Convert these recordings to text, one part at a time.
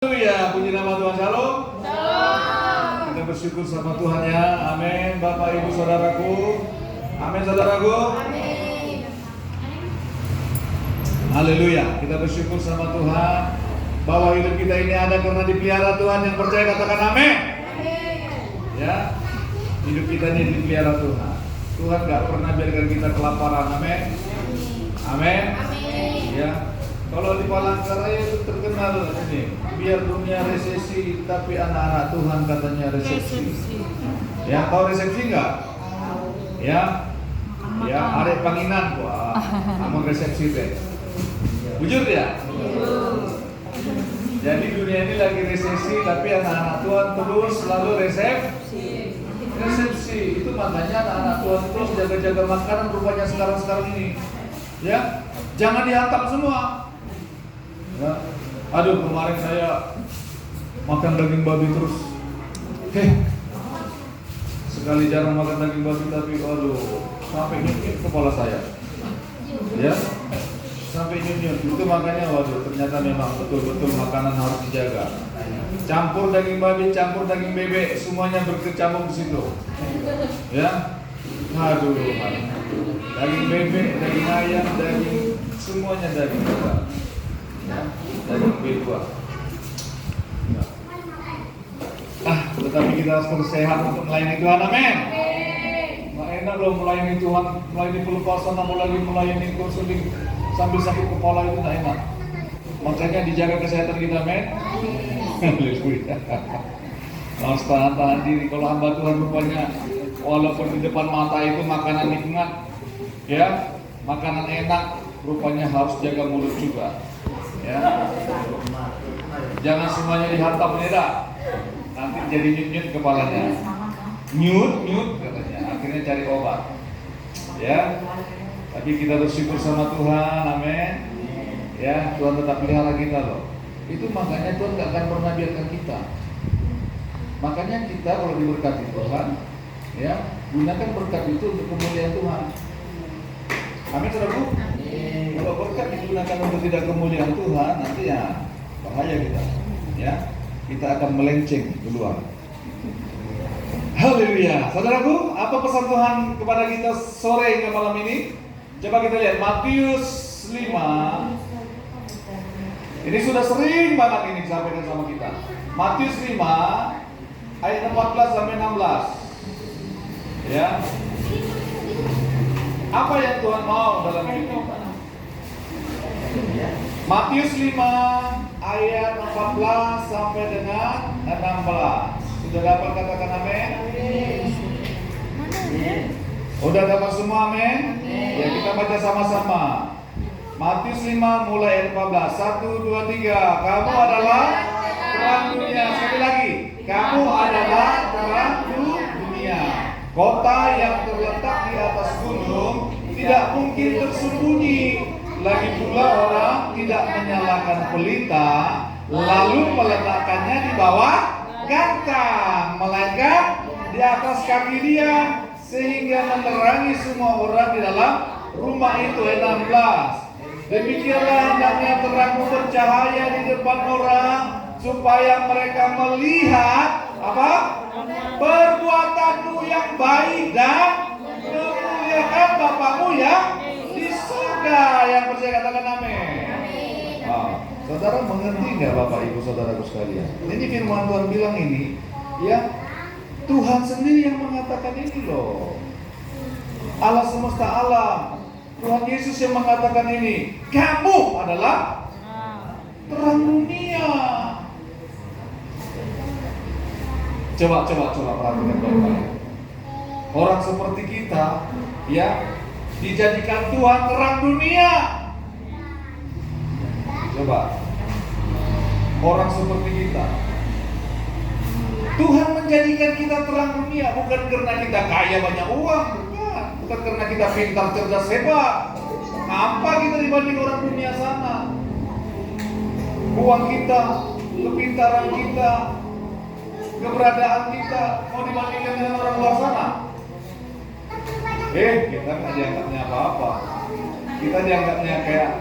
Haleluya, puji nama Tuhan. Shalom. Shalom. Kita bersyukur sama Tuhan ya. Amin. Bapak Ibu Saudaraku. Amin saudaraku. Amin. Haleluya. Kita bersyukur sama Tuhan bahwa hidup kita ini ada karena dipelihara Tuhan. Yang percaya katakan amin. Ya. Hidup kita ini dipelihara Tuhan. Tuhan gak pernah biarkan kita kelaparan. Amin. Amin. Ya. Kalau di Palangkaraya itu terkenal ini, biar dunia resesi, tapi anak-anak Tuhan katanya resepsi. Ya, tahu resepsi enggak? Ya, ya, arek panginan, wah, amun resepsi teh. Bujur ya? Jadi dunia ini lagi resesi, tapi anak-anak Tuhan terus selalu resepsi. Itu makanya anak-anak Tuhan terus jaga-jaga makanan rupanya sekarang ini. Ya, jangan dihantam semua. Ya. Aduh, kemarin saya makan daging babi terus. Sekali jarang makan daging babi tapi aduh, sampai nyut kepala saya. Ya. Sampai nyut. Itu makanya waduh, ternyata memang betul-betul makanan harus dijaga. Campur daging babi, campur daging bebek, semuanya berkecamuk di situ. Ya. Aduh, daging bebek, daging ayam, daging semuanya daging juga. Ya, daging bebek. Ya. Tetapi kita harus terus sehat untuk melayani Tuhan, amin. Nggak enak loh melayani Tuhan, melayani pelepasan, apalagi melayani konseling sambil sakit kepala itu nggak enak. Makanya dijaga kesehatan kita, amin. Haleluya. Harus tahan diri. Kalau hamba Tuhan rupanya, walaupun di depan mata itu makanan nikmat, ya, makanan enak, rupanya harus jaga mulut juga. Ya. Jangan semuanya dihantam ya, nanti jadi nyut kepalanya. Nyut katanya. Akhirnya cari obat. Ya. Tapi kita bersyukur sama Tuhan, amin. Ya, Tuhan tetap pelihara kita loh. Itu makanya Tuhan gak akan pernah biarkan kita. Makanya kita kalau diberkati Tuhan, ya, gunakan berkat itu untuk kemuliaan Tuhan. Amin, saudaraku. Kalau berkat digunakan untuk tidak kemuliaan Tuhan, nanti ya bahaya kita. Ya, kita akan melenceng keluar. Haleluya. Saudaraku, apa pesan Tuhan kepada kita sore hingga malam ini? Coba kita lihat Matius 5. Ini sudah sering banget ini disampaikan sama kita. Matius 5 ayat 14 sampai 16. Ya. Apa yang Tuhan mau dalam hidup kita? Matius 5 ayat 14 sampai dengan 16. Sudah dapat katakan amin? Udah dapat semua amin? Ya, kita baca sama-sama. Matius 5 mulai ayat 14. 1, 2, 3. Kamu adalah terang dunia. Sekali lagi. Kamu adalah terang dunia. Kota yang terletak di atas gunung tidak mungkin tersembunyi. Lagi pula orang tidak menyalakan pelita lalu meletakkannya di bawah gantang, melainkan di atas kaki dia sehingga menerangi semua orang di dalam rumah itu. 16. Demikianlah hendaknya terangmu bercahaya di depan orang supaya mereka melihat apa? Perbuatanmu yang baik dan memuliakan Bapamu yang di surga. Yang percaya katakan amin. Saudara mengerti nggak Bapak Ibu Saudaraku sekalian? Ini firman Tuhan bilang ini, ya, Tuhan sendiri yang mengatakan ini loh. Allah semesta alam, Tuhan Yesus yang mengatakan ini. Kamu adalah terang dunia. Coba perhatikan baik-baik. Orang seperti kita, ya, dijadikan Tuhan terang dunia. Coba, orang seperti kita, Tuhan menjadikan kita terang dunia bukan karena kita kaya banyak uang, bukan karena kita pintar, cerdas, hebat. Apa kita dibanding orang dunia sana? Uang kita, kepintaran kita, keberadaan kita mau dibandingkan dengan orang luar sana? Kita nggak dianggapnya apa-apa. Kita dianggapnya kayak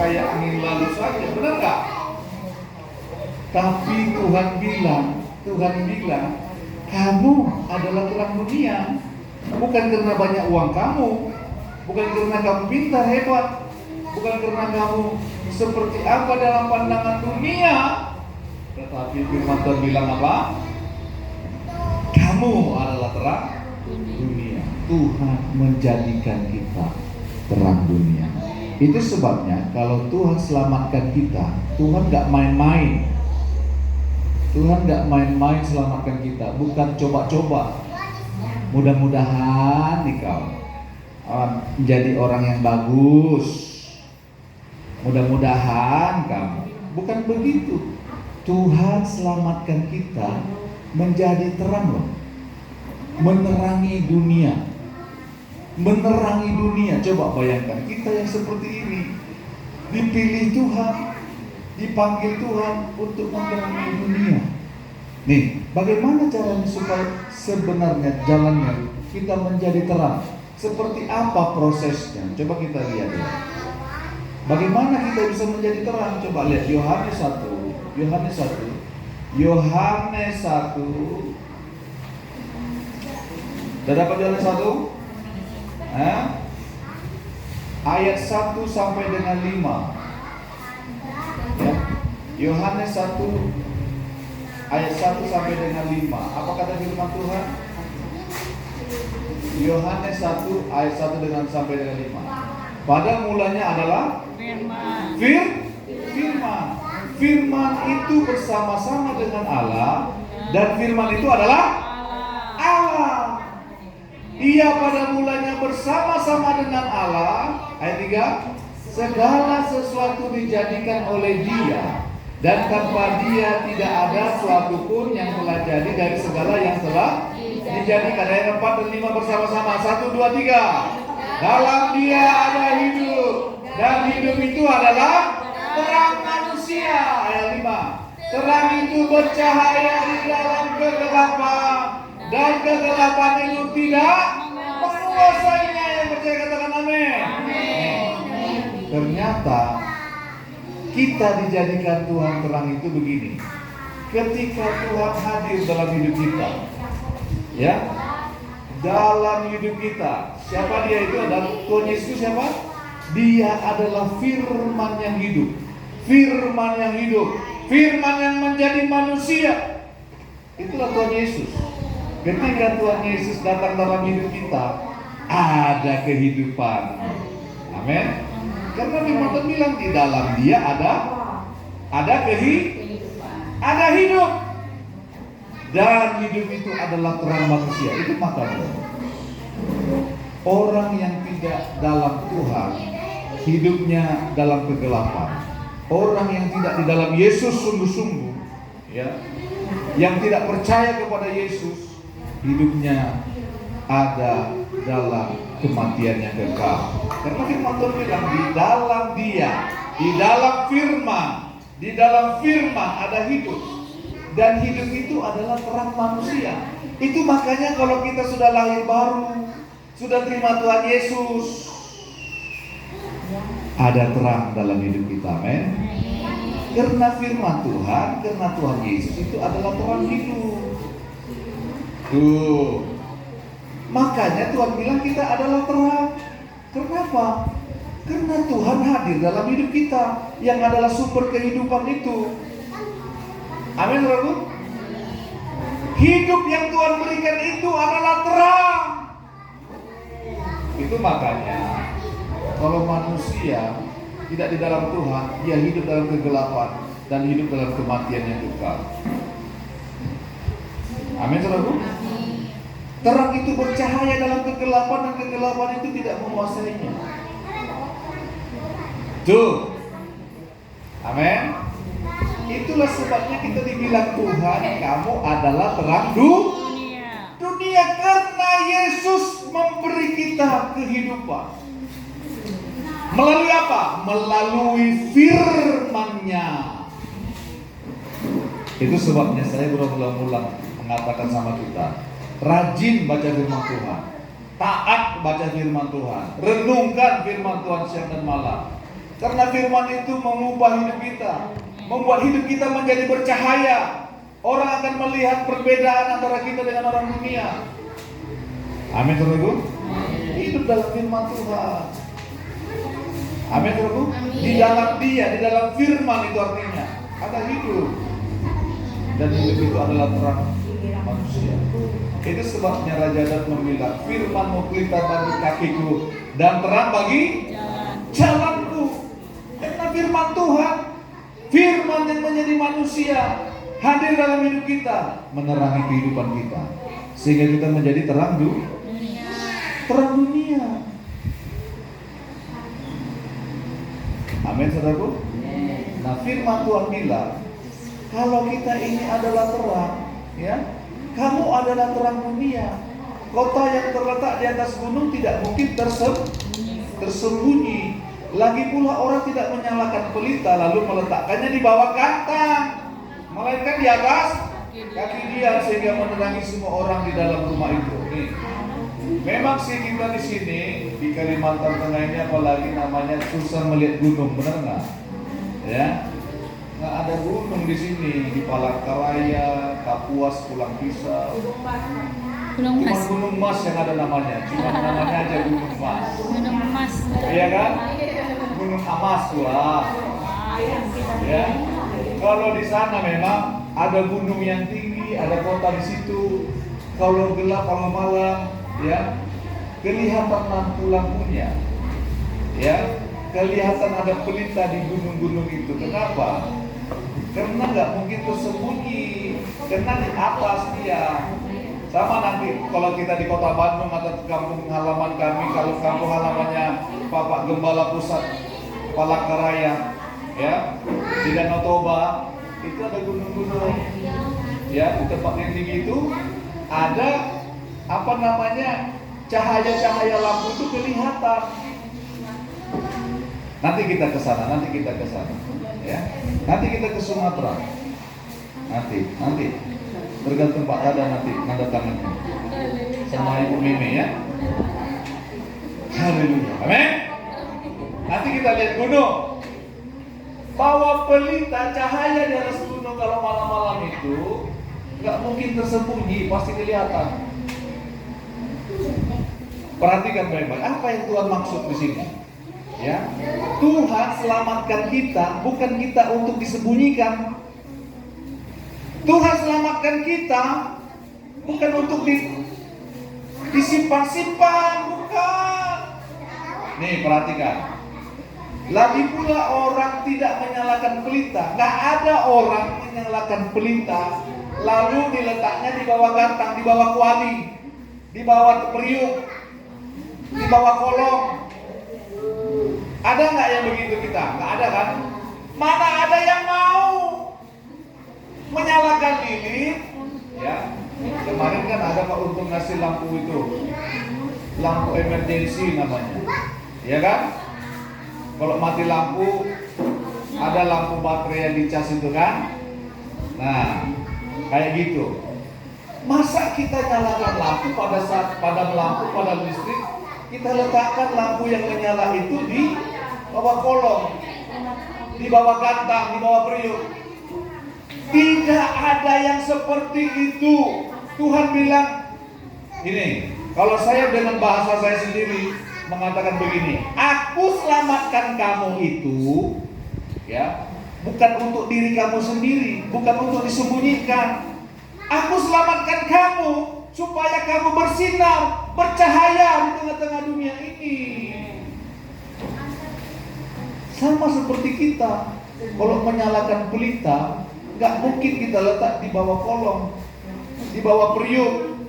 angin lalu saja, benar nggak? Tapi Tuhan bilang, kamu adalah terang dunia. Bukan karena banyak uang kamu, bukan karena kamu pintar hebat, bukan karena kamu seperti apa dalam pandangan dunia. Tetapi firman Tuhan bilang apa? Kamu adalah terang dunia. Tuhan menjadikan kita terang dunia. Itu sebabnya kalau Tuhan selamatkan kita, Tuhan gak main-main. Tuhan gak main-main selamatkan kita, bukan coba-coba. Mudah-mudahan kau menjadi orang yang bagus. Mudah-mudahan kamu. Bukan begitu. Tuhan selamatkan kita menjadi terang loh. Menerangi dunia. Menerangi dunia. Coba bayangkan kita yang seperti ini dipilih Tuhan, dipanggil Tuhan untuk menerangi dunia. Nih, bagaimana caranya supaya sebenarnya jalannya kita menjadi terang? Seperti apa prosesnya? Coba kita lihat ya. Bagaimana kita bisa menjadi terang? Coba lihat Yohanes 1. Sudah dapat Yohanes 1? Ayat 1 sampai dengan 5. Ya. Yohanes 1 ayat 1 sampai dengan 5. Apa kata firman Tuhan? Yohanes 1 ayat 1 dengan sampai dengan 5. Pada mulanya adalah firman. Firman itu bersama-sama dengan Allah, dan firman itu adalah Allah. Ia pada mulanya bersama-sama dengan Allah. Ayat 3. Segala sesuatu dijadikan oleh Dia, dan tanpa Dia tidak ada suatu pun yang telah jadi dari segala yang telah dijadikan. Ayat 4 dan 5 bersama-sama. 1, 2, 3. Dalam Dia ada hidup, dan hidup itu adalah terang manusia. Ayat 5. Terang itu bercahaya di dalam kegelapan, dan kegelapan itu tidak menguasainya. Yang percaya katakan amin. Ternyata kita dijadikan Tuhan terang itu begini. Ketika Tuhan hadir dalam hidup kita, ya, dalam hidup kita, siapa Dia itu? Adalah Tuhan Yesus. Siapa? Dia adalah firman yang hidup. Firman yang hidup, firman yang menjadi manusia. Itulah Tuhan Yesus. Ketika Tuhan Yesus datang dalam hidup kita, ada kehidupan. Amin. Karena firman Tuhan bilang di dalam Dia ada hidup. Dan hidup itu adalah terang manusia. Itu makanya orang yang tidak dalam Tuhan hidupnya dalam kegelapan. Orang yang tidak di dalam Yesus sungguh-sungguh, ya, yang tidak percaya kepada Yesus, hidupnya ada dalam kematian yang kekal. Karena firman Tuhan bilang di dalam Dia, di dalam firman ada hidup, dan hidup itu adalah terang manusia. Itu makanya kalau kita sudah lahir baru, sudah terima Tuhan Yesus, ada terang dalam hidup kita, amin. Karena firman Tuhan, karena Tuhan Yesus itu adalah terang hidup. Tuh. Makanya Tuhan bilang kita adalah terang. Kenapa? Karena Tuhan hadir dalam hidup kita, yang adalah sumber kehidupan itu. Amin, Saudara. Hidup yang Tuhan berikan itu adalah terang. Itu makanya kalau manusia tidak di dalam Tuhan, dia hidup dalam kegelapan dan hidup dalam kematian yang kekal. Amin, Saudara. Terang itu bercahaya dalam kegelapan, dan kegelapan itu tidak menguasainya. Tuh. Amin. Itulah sebabnya kita dibilang Tuhan, kamu adalah terang dunia, karena Yesus memberi kita kehidupan. Melalui apa? Melalui firman-Nya. Itu sebabnya saya berulang-ulang mengatakan sama kita, rajin baca firman Tuhan, taat baca firman Tuhan, renungkan firman Tuhan siang dan malam. Karena firman itu mengubah hidup kita. membuat hidup kita menjadi bercahaya. Orang akan melihat perbedaan antara kita dengan orang dunia. Amin, saudaraku. Hidup dalam firman Tuhan. Amin, saudaraku. Di dalam Dia, di dalam firman itu artinya ada hidup. Dan hidup itu adalah terang manusia. Itu sebabnya Raja Daud membilang, firman-Mu pelita bagi kakiku dan terang bagi jalanku. Karena firman Tuhan, firman yang menjadi manusia, hadir dalam hidup kita, menerangi kehidupan kita, sehingga kita menjadi terang dunia. Amin, saudaraku. Nah, firman Tuhan bilang, kalau kita ini adalah terang, ya, kamu adalah terang dunia. Kota yang terletak di atas gunung tidak mungkin tersembunyi. Lagi pula orang tidak menyalakan pelita lalu meletakkannya di bawah kantang, melainkan di atas kaki dia sehingga menerangi semua orang di dalam rumah itu. Nih, memang sih kita di sini di Kalimantan Tengah ini apalagi namanya susah melihat gunung, benar nggak? Ya, nggak ada gunung di sini, di Palangkaraya, Kapuas, Pulang Pisau. Cuma Gunung Mas yang ada namanya, cuma namanya aja Gunung Mas. Gunung Mas. Iya kan? Gunung Amas lah. Ya. Kalau di sana memang ada gunung yang tinggi, ada kota di situ. Kalau gelap, kalau malam, ya, kelihatan lampu-lampunya. Ya, kelihatan ada pelita di gunung-gunung itu. Kenapa? Karena nggak mungkin tersembunyi, karena di atas dia. Sama nanti kalau kita di kota Bandung atau kampung halaman kami, kalau kampung halamannya Bapak Gembala Pusat Palangkaraya, ya, di Danau Toba itu ada gunung-gunung, ya, di tempat yang tinggi itu ada apa namanya cahaya-cahaya lampu itu kelihatan. Nanti kita ke sana, ya, nanti kita ke Sumatera, nanti. Tergantung Pak Dada nanti nanda tangannya sama Ibu Mimi, ya. Haleluya. Amin. Nanti kita lihat gunung. Bawa pelita cahaya di atas gunung kalau malam-malam itu nggak mungkin tersembunyi, pasti kelihatan. Perhatikan baik-baik apa yang Tuhan maksud di sini. Ya. Tuhan selamatkan kita bukan kita untuk disembunyikan. Tuhan selamatkan kita bukan untuk disimpan-simpan, bukan. Nih, perhatikan. Lagi pula orang tidak menyalakan pelita. Nggak ada orang menyalakan pelita lalu diletaknya di bawah gantang, di bawah kuali, di bawah periuk, di bawah kolong. Ada nggak yang begitu kita? Nggak ada kan? Mana ada yang mau menyalakan lilin, ya. Kemarin kan ada Pak untuk ngasih lampu itu, lampu emergency namanya, ya kan? Kalau mati lampu, ada lampu baterai yang dicas itu kan? Nah, kayak gitu. Masa kita nyalakan lampu pada saat padam lampu, padam listrik, kita letakkan lampu yang menyala itu di bawah kolong, di bawah gantang, di bawah periuk. Tidak ada yang seperti itu. Tuhan bilang, ini, kalau saya dengan bahasa saya sendiri mengatakan begini, aku selamatkan kamu itu, ya, bukan untuk diri kamu sendiri, bukan untuk disembunyikan. Aku selamatkan kamu supaya kamu bersinar, bercahaya di tengah-tengah dunia ini. Sama seperti kita, kalau menyalakan pelita, nggak mungkin kita letak di bawah kolong, di bawah periuk.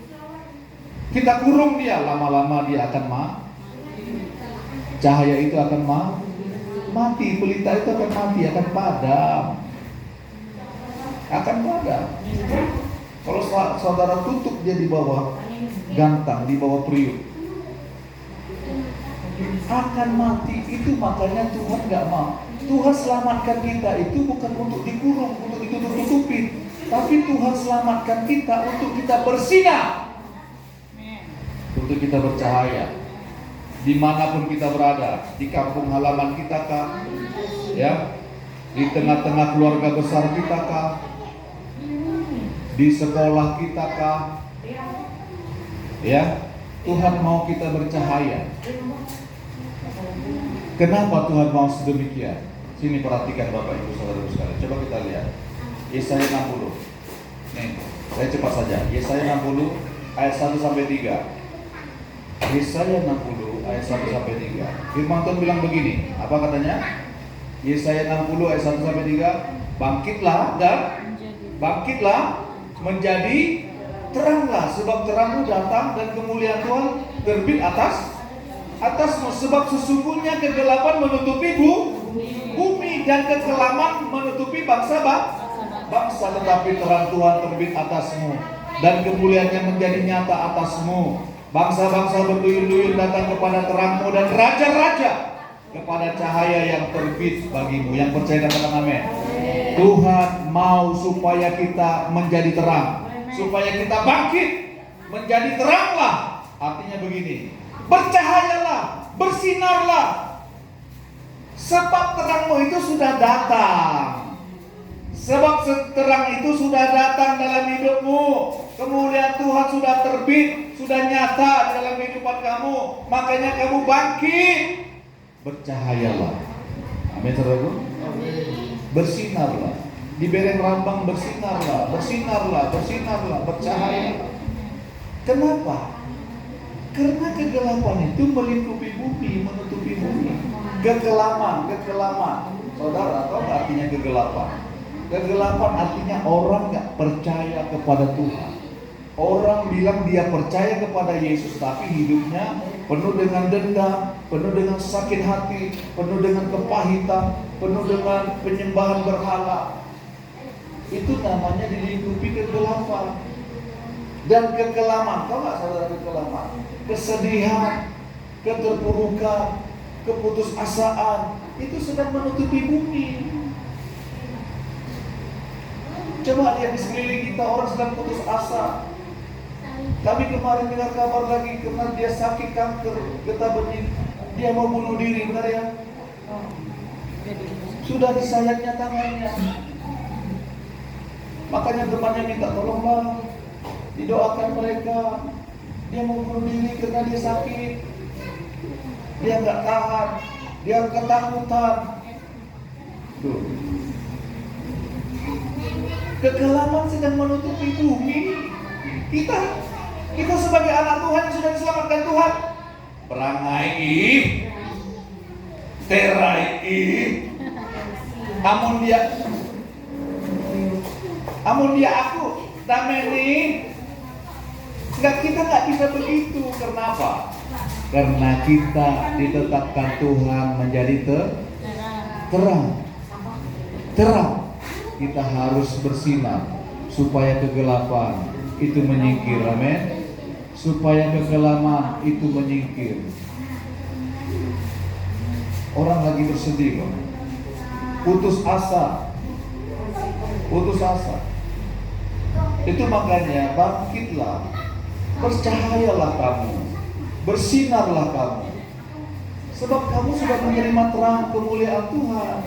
Kita kurung dia, lama-lama dia akan cahaya itu akan mati, pelita itu akan mati, akan padam. Kalau saudara tutup dia di bawah gantang, di bawah periuk, akan mati. Itu makanya Tuhan nggak mau. Tuhan selamatkan kita itu bukan untuk dikurung, untuk ditutup-tutupin, tapi Tuhan selamatkan kita untuk kita bersinar, untuk kita bercahaya, dimanapun kita berada, di kampung halaman kita kah, ya, Di tengah-tengah keluarga besar kita kah? Di sekolah kita kah? Ya, Tuhan mau kita bercahaya. Kenapa Tuhan mau sedemikian? Sini perhatikan Bapak Ibu Saudara sekalian. Coba kita lihat Yesaya 60. Nih, saya cepat saja. Yesaya 60 ayat 1 sampai 3. Yesaya 60 ayat 1 sampai 3. Firman Tuhan bilang begini. Apa katanya? Yesaya 60 ayat 1 sampai 3. Bangkitlah menjadi teranglah, sebab terangmu datang dan kemuliaan Tuhan terbit atasmu, sebab sesungguhnya kegelapan menutupi bumi dan kekelaman menutupi bangsa, tetapi terang Tuhan terbit atasmu dan kemuliaannya menjadi nyata atasmu. Bangsa-bangsa berduyun-duyun datang kepada terangmu dan raja-raja kepada cahaya yang terbit bagimu. Yang percaya katakan amin. Tuhan mau supaya kita menjadi terang, supaya kita bangkit menjadi teranglah. Artinya begini, bercahayalah, bersinarlah, sebab terangmu itu sudah datang. Sebab terang itu sudah datang dalam hidupmu. Kemuliaan Tuhan sudah terbit, sudah nyata di dalam kehidupan kamu. Makanya kamu bangkit, bercahayalah. Amin, saudaraku. Bersinarlah. Di Bereng Rambang bersinarlah, bercahaya. Kenapa? Karena kegelapan itu melingkupi bumi, menutupi bumi. Kekelaman. Saudara, tahu nggak artinya kegelapan? Kegelapan artinya orang nggak percaya kepada Tuhan. Orang bilang dia percaya kepada Yesus, tapi hidupnya penuh dengan dendam, penuh dengan sakit hati, penuh dengan kepahitan, penuh dengan penyembahan berhala. Itu namanya dilingkupi kegelapan. Dan kekelaman, tahu nggak saudara kekelaman? Kesedihan, keterpurukan, keputusasaan, itu sedang menutupi bumi. Coba lihat di sekeliling kita, orang sedang putus asa. Kami kemarin dengar kabar lagi karena dia sakit kanker getah benih, dia mau bunuh diri, benar ya? Sudah disayatnya tangannya. Makanya temannya minta tolonglah, didoakan mereka. Dia mau bunuh diri karena dia sakit. Dia nggak tahan, dia ketakutan. Tuh. Kegelapan sedang menutupi bumi. Kita sebagai anak Tuhan yang sudah diselamatkan Tuhan, perangai terai amun dia aku tameni. Kita nggak bisa begitu. Kenapa? Karena kita ditetapkan Tuhan menjadi terang. Kita harus bersinar supaya kegelapan itu menyingkir. Amin. Supaya kegelapan itu menyingkir. Orang lagi bersedih kok. Putus asa. Itu makanya bangkitlah, bercahayalah kamu, bersinarlah kamu. Sebab kamu sudah menerima terang kemuliaan Tuhan.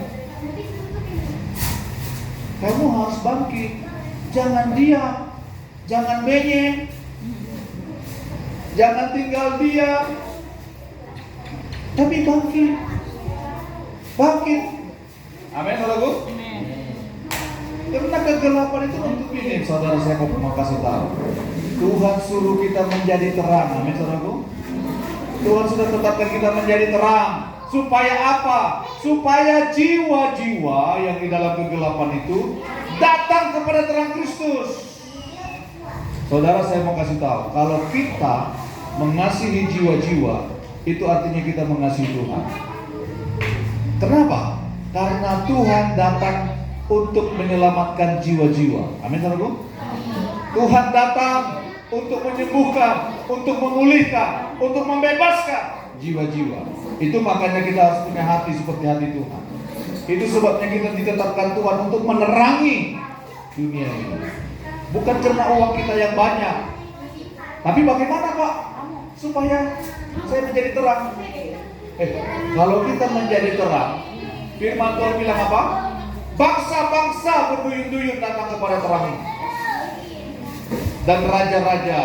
Kamu harus bangkit. Jangan diam, jangan bengeng, jangan tinggal diam, tapi bangkit. Amin, saudaraku. Karena kegelapan itu untuk ini, saudara, saya mau kasih tahu. Tuhan suruh kita menjadi terang. Amin, saudaraku. Tuhan sudah tetapkan kita menjadi terang. Supaya apa? Supaya jiwa-jiwa yang di dalam kegelapan itu datang kepada terang Kristus. Saudara, saya mau kasih tahu, kalau kita mengasihi jiwa-jiwa, itu artinya kita mengasihi Tuhan. Kenapa? Karena Tuhan datang untuk menyelamatkan jiwa-jiwa. Amin, saudaraku. Tuhan datang untuk menyembuhkan, untuk memulihkan, untuk membebaskan jiwa-jiwa. Itu makanya kita harus punya hati seperti hati Tuhan. Itu sebabnya kita ditetapkan Tuhan untuk menerangi dunia ini. Bukan karena uang kita yang banyak, tapi bagaimana Pak supaya saya menjadi terang? Kalau kita menjadi terang, firman Tuhan bilang apa? Bangsa-bangsa berduyun-duyun datang kepada terang, dan raja-raja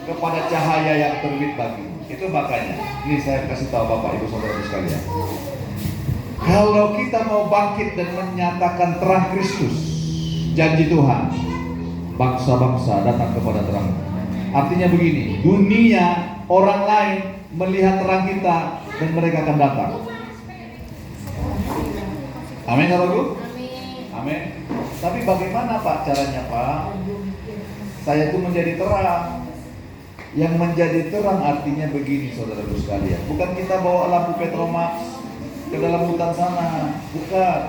kepada cahaya yang terbit pagi. Itu makanya, ini saya kasih tahu Bapak Ibu Saudara sekalian. Kalau kita mau bangkit dan menyatakan terang Kristus, janji Tuhan, bangsa-bangsa datang kepada terang. Artinya begini, dunia, orang lain melihat terang kita dan mereka akan datang. Amin, Saudaraku? Amin. Tapi bagaimana Pak caranya Pak? Saya itu menjadi terang. Yang menjadi terang artinya begini saudaraku sekalian. Bukan kita bawa lampu Petromax ke dalam hutan sana. Bukan.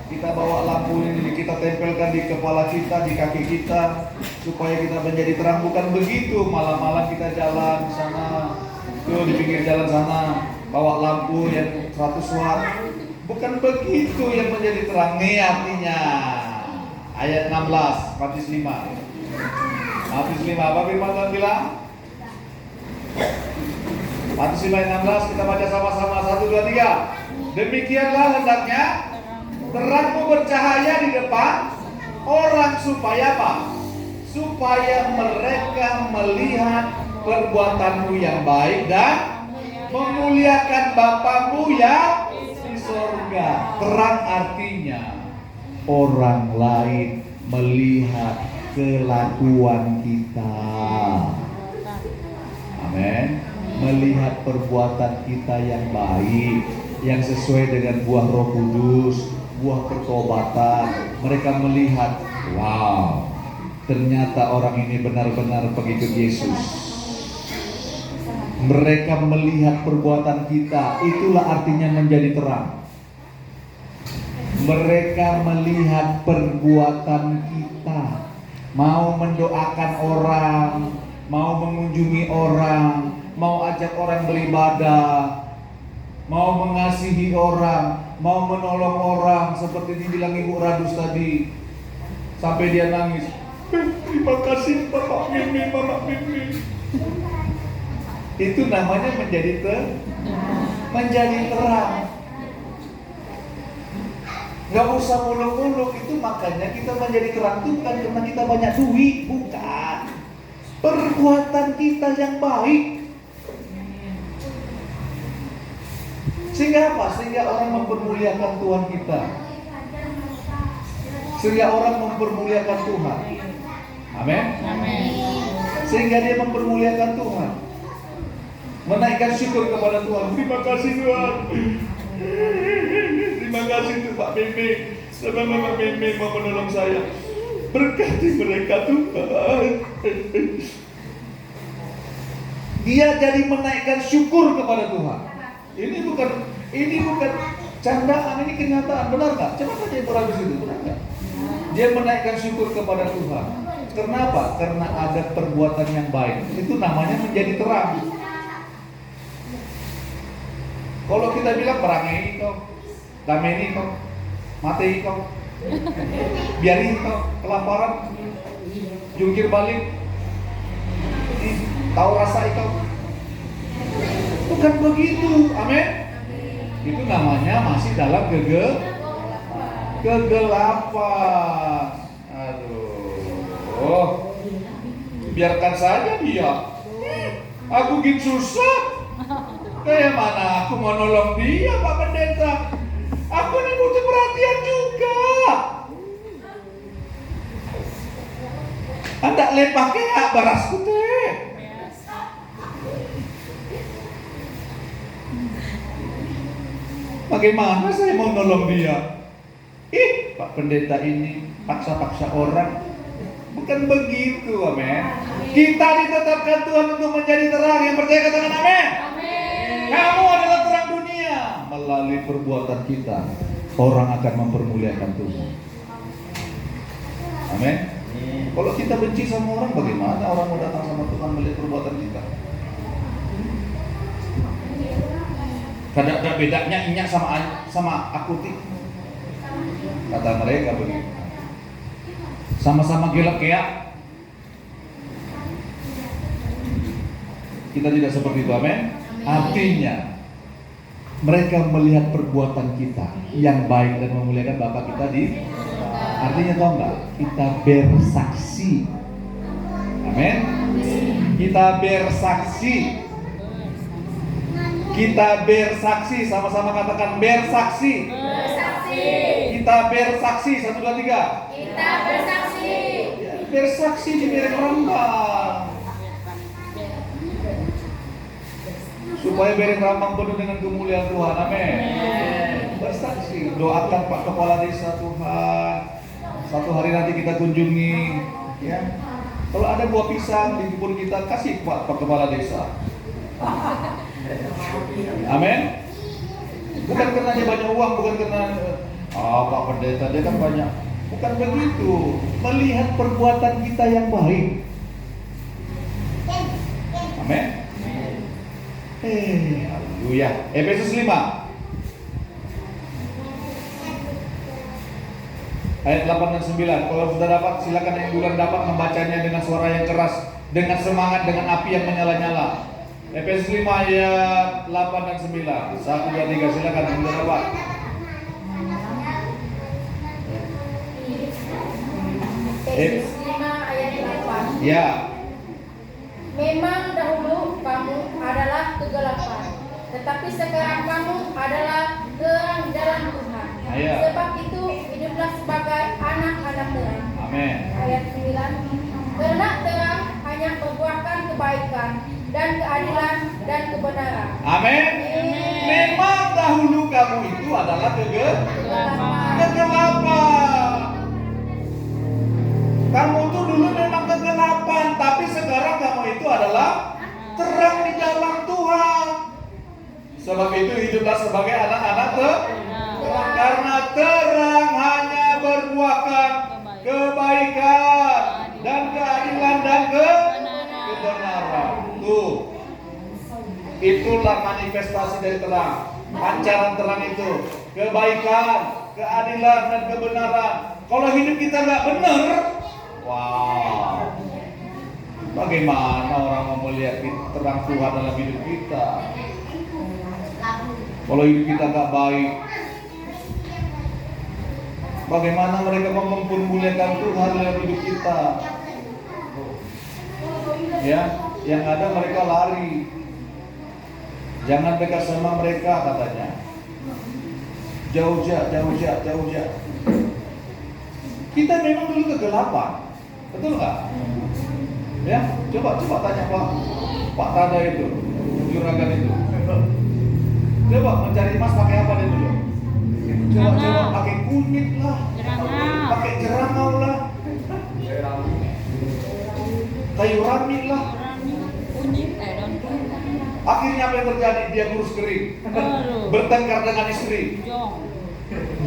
Kita bawa lampu ini, kita tempelkan di kepala kita, di kaki kita, supaya kita menjadi terang. Bukan begitu. Malam-malam kita jalan di sana, tuh di pinggir jalan sana, bawa lampu yang 100 watt. Bukan begitu yang menjadi terang. Nih artinya ayat 16 Matius 5. Matius 5 apa firman Tuhan bilang? Matius 5 ayat 16 kita baca sama-sama 1, 2, 3. Demikianlah hendaknya terangmu bercahaya di depan orang supaya apa? Supaya mereka melihat perbuatanmu yang baik dan memuliakan Bapamu yang di sorga. Terang artinya orang lain melihat kelakuan kita. Amin. Melihat perbuatan kita yang baik, yang sesuai dengan buah Roh Kudus, buah pertobatan. Mereka melihat, wow, ternyata orang ini benar-benar pengikut Yesus. Mereka melihat perbuatan kita, itulah artinya menjadi terang. Mereka melihat perbuatan kita, mau mendoakan orang, mau mengunjungi orang, mau ajak orang beribadah, mau mengasihi orang, mau menolong orang, seperti dibilang Ibu Radus tadi, sampai dia nangis. Terima kasih Bapak Mimi, Bapak Mimi. Itu namanya menjadi terang. Gak usah muluk-muluk, itu makanya kita menjadi terang itu bukan karena kita banyak duit, bukan. Perbuatan kita yang baik. Sehingga apa? Sehingga orang mempermuliakan Tuhan kita. Sehingga orang mempermuliakan Tuhan. Amin. Sehingga dia mempermuliakan Tuhan. Menaikkan syukur kepada Tuhan. Terima kasih Tuhan. Terima kasih tuh Pak Mimi. Sama Mama Mimi mau menolong saya. Berkati mereka Tuhan. Dia jadi menaikkan syukur kepada Tuhan. Ini bukan candaan, ini kenyataan. Benar nggak? Coba saja Ibu Radus itu, benar nggak? Dia menaikkan syukur kepada Tuhan. Kenapa? Karena ada perbuatan yang baik. Itu namanya menjadi terang. Kalau kita bilang perangai kau, damai kau, mati kau, biarin kau kelaparan, jungkir balik, tahu rasa kau. Bukan begitu, amin. Itu namanya masih dalam kegelapan. Aduh, biarkan saja dia. Aku gitu susah. Kayak mana aku mau nolong dia Pak Pendeta? Aku ini butuh perhatian juga. Anda lepake hak barasku teh. Bagaimana saya mau nolong dia? Pak Pendeta ini paksa-paksa orang. Bukan begitu, amin. Kita ditetapkan Tuhan untuk menjadi terang. Yang percaya katakan amin. Kamu adalah terang dunia. Melalui perbuatan kita, orang akan mempermuliakan Tuhan. Amin. Kalau kita benci sama orang, bagaimana orang mau datang sama Tuhan melihat perbuatan kita? Ada bedanya Inyak sama Akuti. Kata mereka begitu. Sama-sama gelap keak. Kita tidak seperti itu, amin. Artinya Mereka melihat perbuatan kita yang baik dan memuliakan Bapa kita di. Artinya tahu nggak? Kita bersaksi. Amin. Kita bersaksi. Kita bersaksi. Sama-sama katakan bersaksi. Bersaksi. Kita bersaksi. 1, 2, 3. Kita bersaksi. Bersaksi di Bereng Rambang. Supaya Bereng Rambang penuh dengan kemuliaan Tuhan. Amin. Bersaksi. Doakan Pak Kepala Desa Tuhan. Satu hari nanti kita kunjungi, ya. Kalau ada buah pisang di kebun kita, kasih Pak Kepala Desa. Amin. Bukan karena dia banyak uang, bukan karena Pak Pendeta dia kan banyak. Bukan begitu. Melihat perbuatan kita yang baik. Amin. Haleluya. Efesus 5 ayat 8 dan 9. Kalau sudah dapat, silakan yang duluan dapat membacanya dengan suara yang keras, dengan semangat, dengan api yang menyala-nyala. Efesus 5 ayat 8 dan 9. 1, 2, 3, silakan yang sudah dapat. Efesus 5 ayat 8. Ya. Memang dahulu kamu adalah kegelapan, tetapi sekarang kamu adalah terang di dalam Tuhan. Ya. Sebab itu hiduplah sebagai anak-anak terang. Amin. Ayat 9. Karena terang hanya membuahkan kebaikan dan keadilan dan kebenaran. Amin. Memang dahulu kamu itu adalah kegelapan. Kamu tuh dulu memang kegelapan, tapi sekarang kamu itu adalah terang di dalam Tuhan. Sebab itu hiduplah sebagai anak-anak terang. Karena terang hanya berbuahkan kebaikan dan keadilan dan kebenaran. Tuh, itulah manifestasi dari terang. Pancaran terang itu kebaikan, keadilan dan kebenaran. Kalau hidup kita nggak benar, wow, bagaimana orang mau melihat terang Tuhan dalam hidup kita? Kalau hidup kita nggak baik, bagaimana mereka mempermuliakan Tuhan dalam hidup kita? Ya, yang ada mereka lari. Jangan dekat sama mereka katanya. Jauh. Kita memang dulu kegelapan, betul nggak? Ya, coba tanya Pak Tada itu, juragan itu. Coba mencari emas pakai apa dia dulu? Coba pakai kunyit lah, pakai jerangau lah, kayu rami lah. Akhirnya apa yang terjadi? Dia kurus kering, bertengkar dengan istri,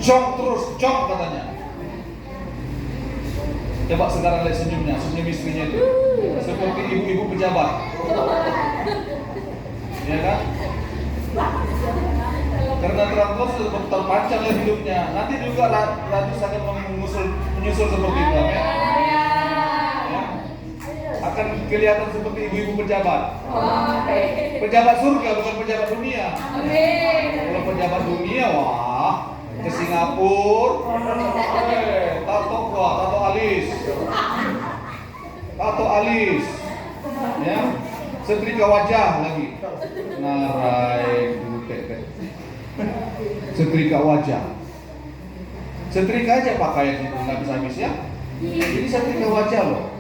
jong terus katanya. Coba sekarang lihat senyumnya, senyum istrinya itu seperti ibu-ibu pejabat, ya kan? Karena terang terus terpancar dalam hidupnya. Nanti juga Ratu akan menyusul seperti itu, ya? Akan kelihatan seperti ibu-ibu pejabat. Pejabat surga, bukan pejabat dunia. Kalau pejabat dunia, wah, ke Singapura, tato alis, ya, setrika wajah lagi, narai bute, setrika wajah, setrika aja pakaian itu nggak bisa habis ya. Jadi setrika wajah loh.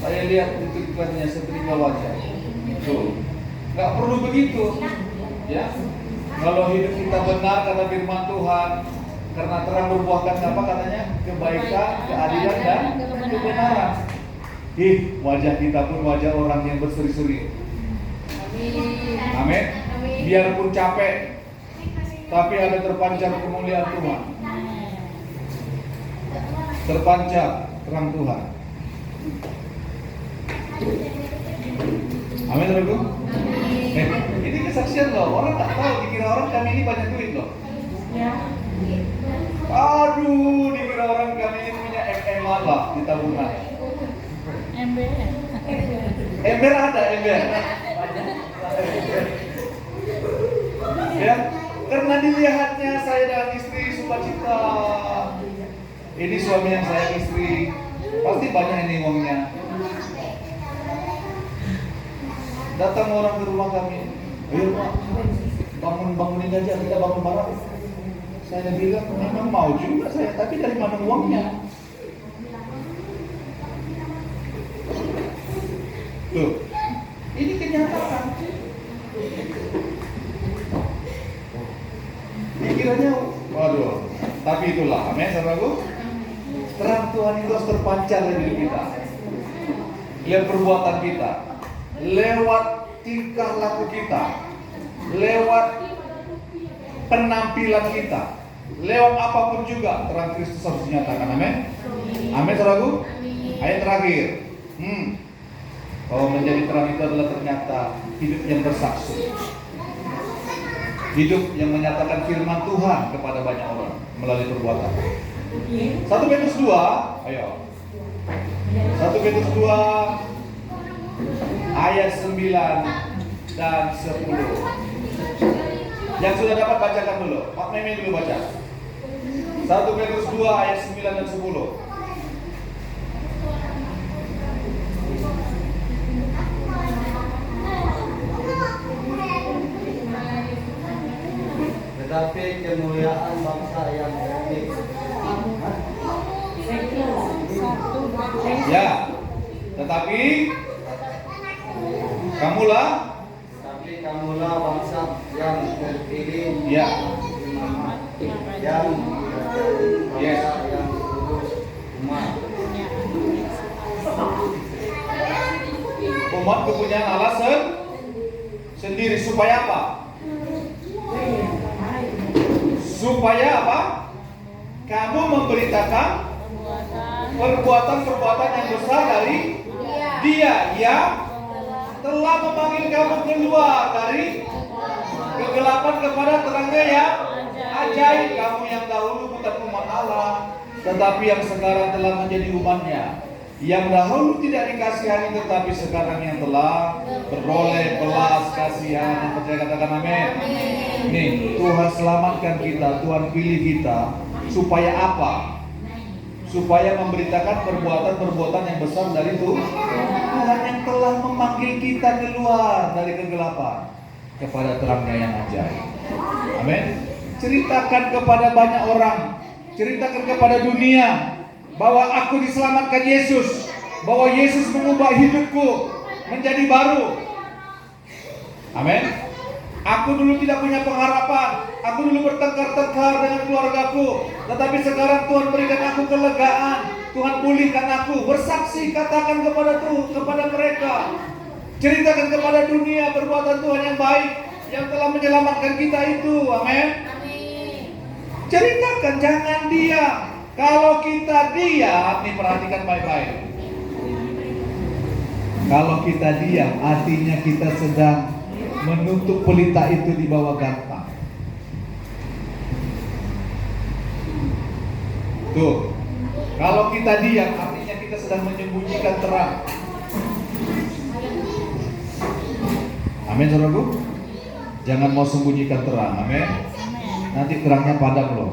Saya lihat itu iklannya setrika wajah. Tuh, nggak perlu begitu, ya. Kalau hidup kita benar kata firman Tuhan, karena terang berbuahkan apa katanya? Kebaikan, keadilan dan kebenaran. Wajah kita pun wajah orang yang berseri-seri. Amin. Biarpun capek, tapi ada terpancar kemuliaan Tuhan. Terpancar terang Tuhan. Amin, saudaraku. Ini kesaksian loh. Orang nggak tahu, dikira orang kami ini banyak duit loh. Aduh, dikira orang kami ini punya MM lah di tabungan. Ember ada. Ya, karena dilihatnya saya dan istri sukacita. Ini suami yang sayang istri, pasti banyak ini uangnya. Datang orang ke rumah kami, ayo Pak, bangunin aja, kita bangun bareng. Saya bilang, memang mau juga saya, tapi dari mana uangnya? Tuh, ini kenyataan. Pikirannya, waduh, tapi itulah, amin, saudaraku. Terang Tuhan itu harus terpancar dari diri kita, lewat perbuatan kita, lewat tingkah laku kita, lewat penampilan kita, lewat apapun juga terang Kristus harus dinyatakan, amin. Amin, saudaraku. Ayat terakhir. Bahwa menjadi terang itu adalah ternyata hidup yang bersaksi, hidup yang menyatakan firman Tuhan kepada banyak orang melalui perbuatan. 1 Petrus 2, ayo. 1 Petrus 2 ayat 9 dan 10. Yang sudah dapat bacakan dulu. Pak Meme dulu baca. 1 Petrus 2 ayat 9 dan 10. Tetapi kemuliaan bangsa yang baik. Ya, tetapi kamulah bangsa yang terpilih, ya, yang bangsa yang kudus, umat kepunyaan Allah sendiri supaya apa? Supaya apa? Kamu memberitakan perbuatan-perbuatan yang besar dari Dia yang telah memanggil kamu keluar dari kegelapan kepada terangnya yang ajaib. Kamu yang dahulu bukan umat Allah, tetapi yang sekarang telah menjadi umatnya. Yang dahulu tidak dikasihani, tetapi sekarang yang telah beroleh belas kasihan. Yang percaya katakan amin. Nih, Tuhan selamatkan kita, Tuhan pilih kita supaya apa? Supaya memberitakan perbuatan-perbuatan yang besar dari Tuhan yang telah memanggil kita keluar dari kegelapan kepada terangnya yang ajaib. Amin. Ceritakan kepada banyak orang, ceritakan kepada dunia bahwa aku diselamatkan Yesus, bahwa Yesus mengubah hidupku menjadi baru. Amin. Aku dulu tidak punya pengharapan, aku dulu bertengkar-tengkar dengan keluargaku, tetapi sekarang Tuhan berikan aku kelegaan, Tuhan pulihkan aku. Bersaksi, katakan kepada mereka, ceritakan kepada dunia perbuatan Tuhan yang baik yang telah menyelamatkan kita itu. Amin. Ceritakan, jangan diam. Kalau kita diam, nih perhatikan baik-baik. Kalau kita diam, artinya kita sedang menutup pelita itu di bawah gampang. Tuh, kalau kita diam, artinya kita sedang menyembunyikan terang. Amin, saudaraku. Jangan mau sembunyikan terang, amin. Nanti terangnya padam loh.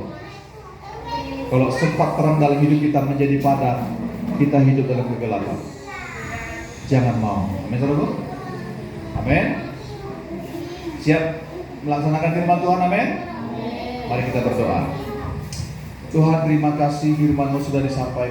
Kalau sempat terang dalam hidup kita menjadi padam, kita hidup dalam kegelapan. Jangan mau, amin, saudaraku. Amin. Siap melaksanakan firman Tuhan, amin? Mari kita berdoa. Tuhan, terima kasih firman-Mu sudah disampaikan.